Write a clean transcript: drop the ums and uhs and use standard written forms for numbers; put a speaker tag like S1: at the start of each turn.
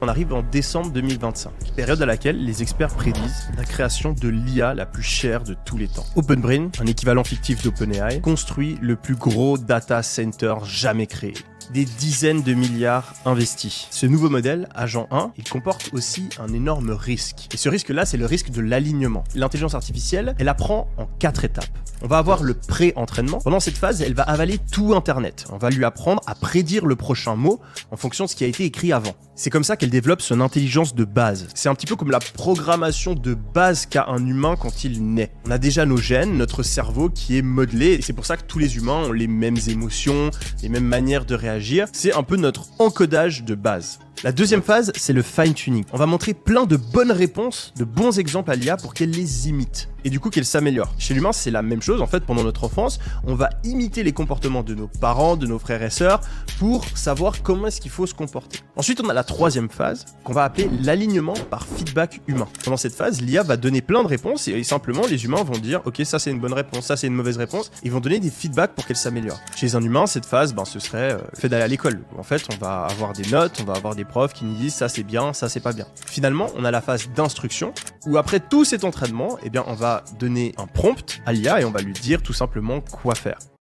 S1: On arrive en décembre 2025, période à laquelle les experts prédisent la création de l'IA la plus chère de tous les temps. OpenBrain, un équivalent fictif d'OpenAI, construit le plus gros data center jamais créé. Des dizaines de milliards investis. Ce nouveau modèle, Agent 1, il comporte aussi un énorme risque. Et ce risque-là, c'est le risque de l'alignement. L'intelligence artificielle, elle apprend en 4 étapes. On va avoir le pré-entraînement. Pendant cette phase, elle va avaler tout Internet. On va lui apprendre à prédire le prochain mot en fonction de ce qui a été écrit avant. C'est comme ça qu'elle développe son intelligence de base. C'est un petit peu comme la programmation de base qu'a un humain quand il naît. On a déjà nos gènes, notre cerveau qui est modelé, et c'est pour ça que tous les humains ont les mêmes émotions, les mêmes manières de réagir. C'est un peu notre encodage de base. La deuxième phase, c'est le fine-tuning. On va montrer plein de bonnes réponses, de bons exemples à l'IA pour qu'elle les imite. Et du coup, qu'elle s'améliore. Chez l'humain, c'est la même chose. En fait, pendant notre enfance, on va imiter les comportements de nos parents, de nos frères et sœurs, pour savoir comment est-ce qu'il faut se comporter. Ensuite, on a la troisième phase, qu'on va appeler l'alignement par feedback humain. Pendant cette phase, l'IA va donner plein de réponses et simplement, les humains vont dire « Ok, ça c'est une bonne réponse, ça c'est une mauvaise réponse ». Ils vont donner des feedbacks pour qu'elle s'améliore. Chez un humain, cette phase, ce serait le fait d'aller à l'école. En fait, on va avoir des notes, on va avoir des profs qui nous disent ça c'est bien, ça c'est pas bien. Finalement, on a la phase d'instruction où après tout cet entraînement, on va donner un prompt à l'IA et on va lui dire tout simplement quoi faire.